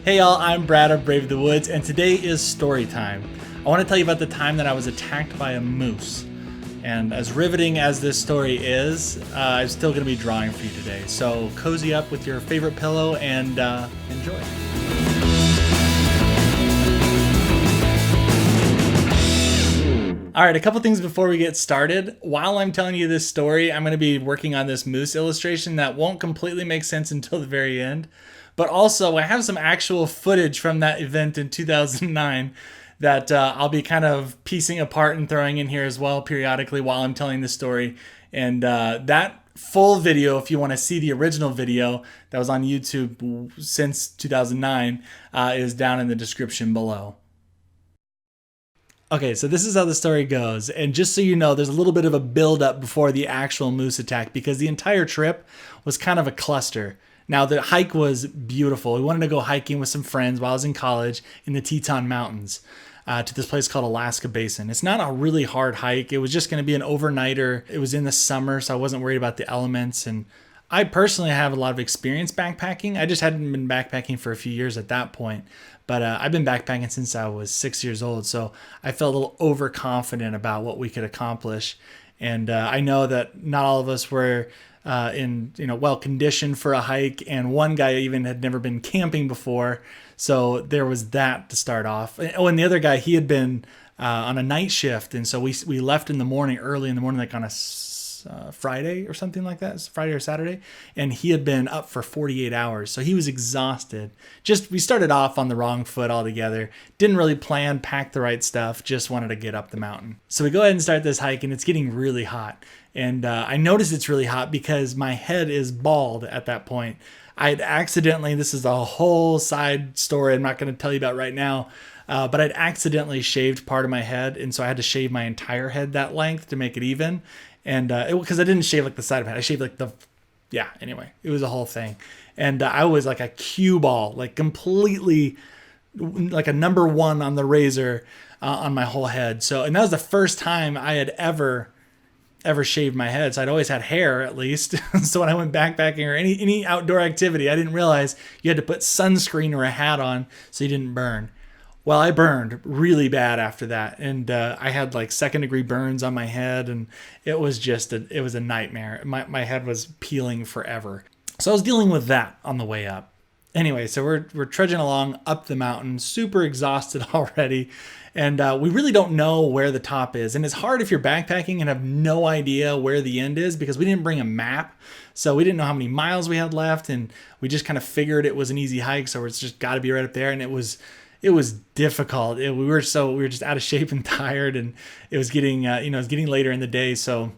Hey y'all, I'm Brad of Brave the Woods, and today is story time. I want to tell you about the time that I was attacked by a moose. And as riveting as this story is, I'm still going to be drawing for you today. So cozy up with your favorite pillow and enjoy. All right, a couple things before we get started. While I'm telling you this story, I'm going to be working on this moose illustration that won't completely make sense until the very end. But also, I have some actual footage from that event in 2009 that I'll be kind of piecing apart and throwing in here as well periodically while I'm telling the story. And that full video, if you want to see the original video that was on YouTube since 2009, is down in the description below. Okay, so this is how the story goes. And just so you know, there's a little bit of a build-up before the actual moose attack because the entire trip was kind of a cluster. Now, the hike was beautiful. We wanted to go hiking with some friends while I was in college in the Teton Mountains to this place called Alaska Basin. It's not a really hard hike. It was just going to be an overnighter. It was in the summer, so I wasn't worried about the elements. And I personally have a lot of experience backpacking. I just hadn't been backpacking for a few years at that point. But I've been backpacking since I was 6 years old, so I felt a little overconfident about what we could accomplish. And I know that not all of us were well conditioned for a hike, and one guy even had never been camping before, so there was that to start off. Oh, and the other guy, he had been on a night shift, and so we left in the morning, early in the morning, like on a Friday or something like that, Friday or Saturday, and he had been up for 48 hours, so he was exhausted. We started off on the wrong foot altogether, didn't really plan, pack the right stuff, just wanted to get up the mountain. So we go ahead and start this hike, and it's getting really hot. And I noticed it's really hot because my head is bald at that point. I'd accidentally, this is a whole side story I'm not going to tell you about right now, but I'd accidentally shaved part of my head, and so I had to shave my entire head that length to make it even. And because I didn't shave like the side of my head, I shaved like anyway, it was a whole thing. And I was like a cue ball, like completely like a number one on the razor on my whole head. So, and that was the first time I had ever shaved my head. So I'd always had hair at least. So when I went backpacking or any outdoor activity, I didn't realize you had to put sunscreen or a hat on so you didn't burn. Well, I burned really bad after that. And I had like 2nd-degree burns on my head, and it was a nightmare. My head was peeling forever. So I was dealing with that on the way up. Anyway, so we're trudging along up the mountain, super exhausted already. And we really don't know where the top is. And it's hard if you're backpacking and have no idea where the end is because we didn't bring a map. So we didn't know how many miles we had left. And we just kind of figured it was an easy hike. So it's just got to be right up there. And it was difficult. We were just out of shape and tired. And it was getting, it was getting later in the day. So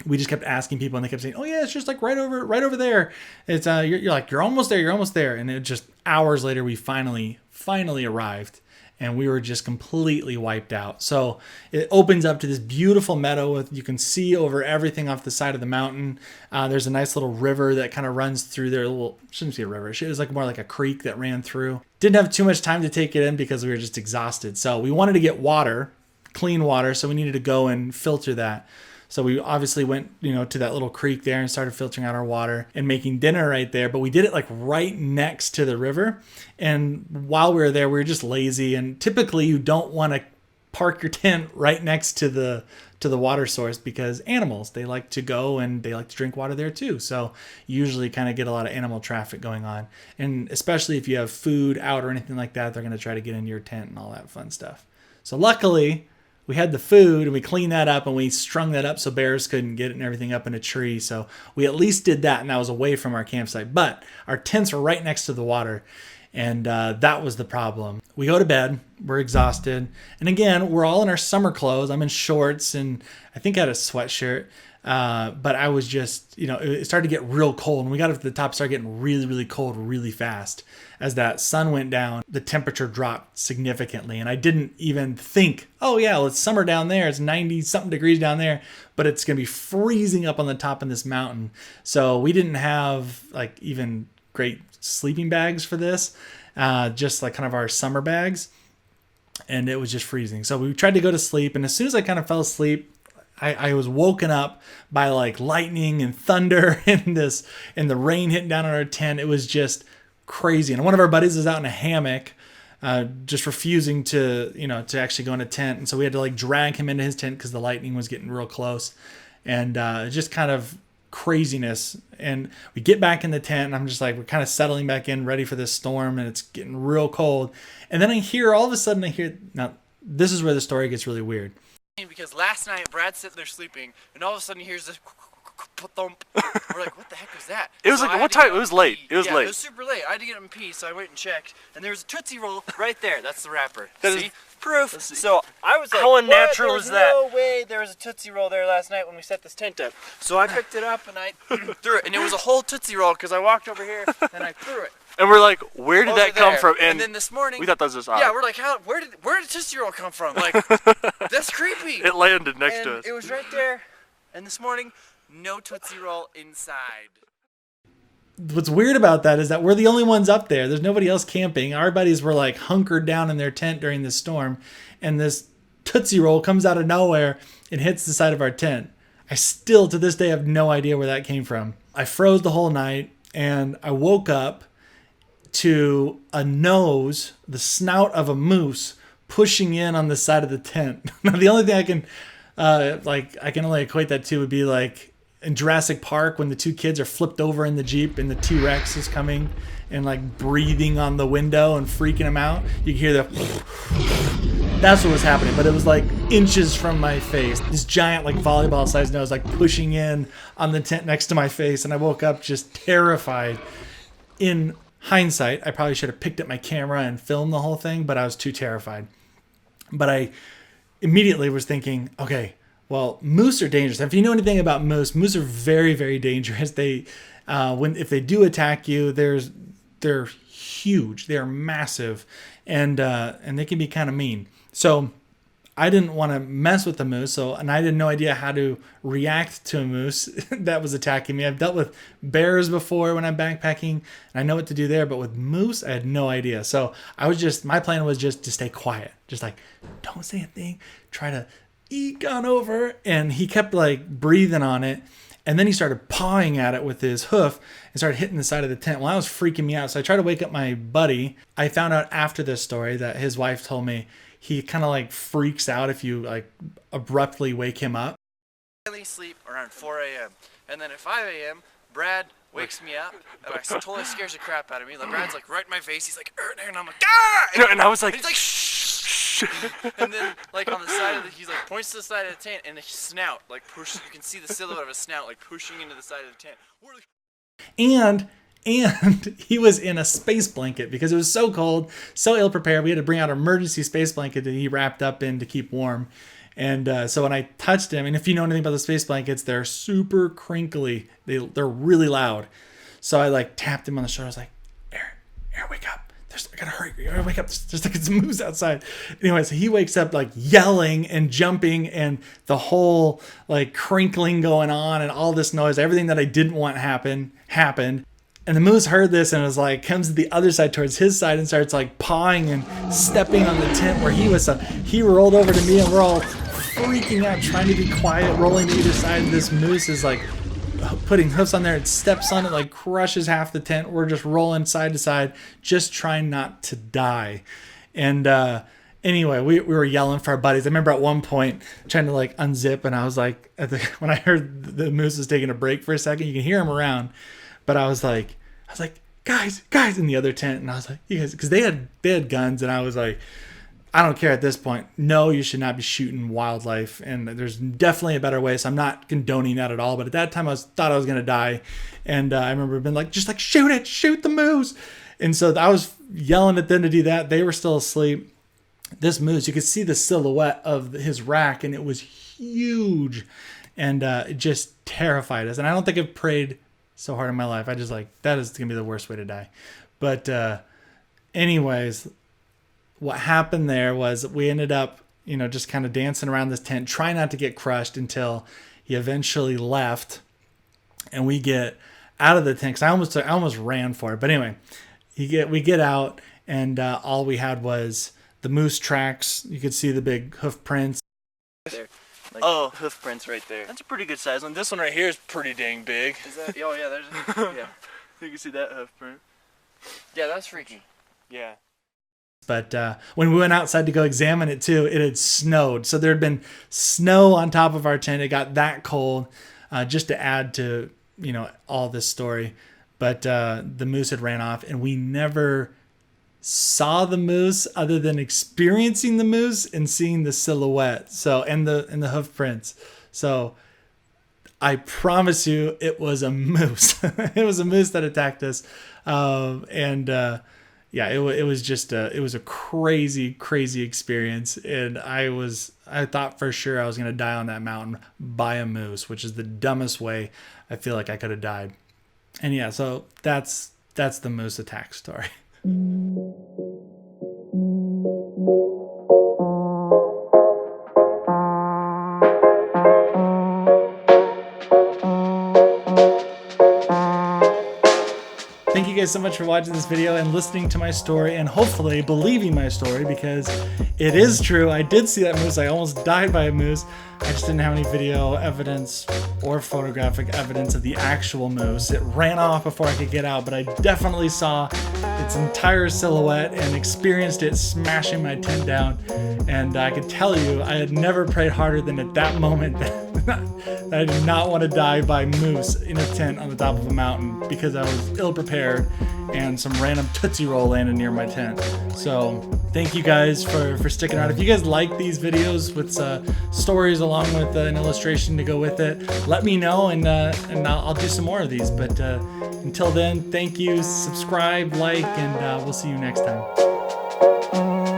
we just kept asking people, and they kept saying, "Oh yeah, it's just like right over there." It's you're almost there. And it just hours later, we finally arrived. And we were just completely wiped out. So it opens up to this beautiful meadow you can see over everything off the side of the mountain. There's a nice little river that kind of runs through there. Shouldn't be a river. It was like more like a creek that ran through. Didn't have too much time to take it in because we were just exhausted. So we wanted to get water, clean water. So we needed to go and filter that. So we obviously went, to that little creek there and started filtering out our water and making dinner right there. But we did it like right next to the river. And while we were there, we were just lazy. And typically you don't want to park your tent right next to the water source because animals, they like to go and they like to drink water there too. So you usually kind of get a lot of animal traffic going on. And especially if you have food out or anything like that, they're going to try to get into your tent and all that fun stuff. So luckily, we had the food and we cleaned that up and we strung that up so bears couldn't get it and everything up in a tree. So we at least did that, and that was away from our campsite. But our tents were right next to the water, and that was the problem. We go to bed. We're exhausted. And again, we're all in our summer clothes. I'm in shorts, and I think I had a sweatshirt. But I was just, it started to get real cold. When we got up to the top, it started getting really, really cold really fast. As that sun went down, the temperature dropped significantly. And I didn't even think, oh yeah, well, it's summer down there. It's 90 something degrees down there, but it's going to be freezing up on the top of this mountain. So we didn't have like even great sleeping bags for this, just like kind of our summer bags. And it was just freezing. So we tried to go to sleep. And as soon as I kind of fell asleep, I was woken up by like lightning and thunder and the rain hitting down on our tent. It was just crazy. And one of our buddies was out in a hammock, just refusing to, to actually go in a tent. And so we had to like drag him into his tent because the lightning was getting real close. And just kind of craziness. And we get back in the tent and I'm just like, we're kind of settling back in, ready for this storm. And it's getting real cold. And then all of a sudden I hear, now this is where the story gets really weird. Because last night Brad's sitting there sleeping and all of a sudden he hears this thump. We're like, what the heck was that? It was like, what time? It was late. It was late. It was super late. I had to get up and pee, so I went and checked. And there was a Tootsie Roll right there. That's the wrapper. See? Proof. So I was like, how unnatural is that? No way there was a Tootsie Roll there last night when we set this tent up. So I picked it up and I threw it. And it was a whole Tootsie Roll because I walked over here and I threw it. And we're like, where did that come from? And then this morning, we thought that was just odd. Yeah, we're like, where did Tootsie Roll come from? Like, that's creepy. It landed next to us. It was right there. And this morning, no Tootsie Roll inside. What's weird about that is that we're the only ones up there. There's nobody else camping. Our buddies were like hunkered down in their tent during this storm. And this Tootsie Roll comes out of nowhere and hits the side of our tent. I still, to this day, have no idea where that came from. I froze the whole night and I woke up to a nose, the snout of a moose pushing in on the side of the tent. Now, the only thing I can, I can only equate that to would be like in Jurassic Park when the two kids are flipped over in the Jeep and the T-Rex is coming and like breathing on the window and freaking them out. You can hear the that's what was happening, but it was like inches from my face. This giant like volleyball sized nose like pushing in on the tent next to my face, and I woke up just terrified. In hindsight, I probably should have picked up my camera and filmed the whole thing, but I was too terrified. But I immediately was thinking, okay, well, moose are dangerous. If you know anything about moose are very, very dangerous. They, if they do attack you, they're huge. They are massive, and they can be kind of mean. So I didn't want to mess with the moose, and I had no idea how to react to a moose that was attacking me. I've dealt with bears before when I'm backpacking, and I know what to do there, but with moose, I had no idea. So my plan was just to stay quiet, just like, don't say a thing, try to eke on over. And he kept like breathing on it, and then he started pawing at it with his hoof and started hitting the side of the tent. Well, that was freaking me out. So I tried to wake up my buddy. I found out after this story that his wife told me he kind of like freaks out if you like abruptly wake him up. I sleep around 4 a.m. and then at 5 a.m. Brad wakes me up and I totally scares the crap out of me. Like Brad's like right in my face. He's like, and I'm like, ah! And I was like, and he's like, shh. And then like on the side of he's like points to the side of the tent and the snout like pushes. You can see the silhouette of a snout like pushing into the side of the tent. We're like, and he was in a space blanket because it was so cold, so ill prepared. We had to bring out an emergency space blanket that he wrapped up in to keep warm. And so when I touched him, and if you know anything about the space blankets, they're super crinkly. They're really loud. So I like tapped him on the shoulder. I was like, Aaron, wake up. I gotta hurry. You gotta wake up. There's like some moose outside. Anyway, so he wakes up like yelling and jumping and the whole like crinkling going on and all this noise. Everything that I didn't want happened. And the moose heard this and was like, comes to the other side towards his side and starts like pawing and stepping on the tent where he was. So he rolled over to me and we're all freaking out, trying to be quiet, rolling to either side. And this moose is like putting hoofs on there. It steps on it, like crushes half the tent. We're just rolling side to side, just trying not to die. And anyway, we were yelling for our buddies. I remember at one point trying to like unzip, and I was like, when I heard the moose was taking a break for a second, you can hear him around. But I was like, guys, in the other tent. And I was like, you guys, because they had guns. And I was like, I don't care at this point. No, you should not be shooting wildlife. And there's definitely a better way. So I'm not condoning that at all. But at that time, thought I was going to die. And I remember being like, just like, shoot the moose. And so I was yelling at them to do that. They were still asleep. This moose, you could see the silhouette of his rack. And it was huge. And it just terrified us. And I don't think I've prayed so hard in my life. I just like, that is gonna be the worst way to die. But anyways, what happened there was we ended up, just kind of dancing around this tent, trying not to get crushed until he eventually left. And we get out of the tent, because I almost ran for it. But anyway, we get out, and all we had was the moose tracks. You could see the big hoof prints. there. Like, hoof prints right there. That's a pretty good size one. This one right here is pretty dang big. Is that? Oh yeah, there's. Yeah. You can see that hoof print. Yeah, that's freaky. Yeah. But when we went outside to go examine it too, it had snowed. So there had been snow on top of our tent. It got that cold, just to add to, all this story. But the moose had ran off, and we never saw the moose other than experiencing the moose and seeing the silhouette. So, and the hoof prints. So I promise you it was a moose. It was a moose that attacked us. Yeah, it was just it was a crazy, crazy experience. And I thought for sure I was going to die on that mountain by a moose, which is the dumbest way I feel like I could have died. And yeah, so that's the moose attack story. Thank you guys so much for watching this video and listening to my story, and hopefully believing my story, because it is true. I did see that moose. I almost died by a moose. I just didn't have any video evidence or photographic evidence of the actual moose. It ran off before I could get out, but I definitely saw its entire silhouette and experienced it smashing my tent down. And I could tell you, I had never prayed harder than at that moment that I did not want to die by moose in a tent on the top of a mountain, because I was ill prepared and some random Tootsie Roll landed near my tent. So thank you guys for sticking around. If you guys like these videos with stories along with an illustration to go with it, let me know, and I'll do some more of these. But until then, thank you, subscribe, like, and we'll see you next time.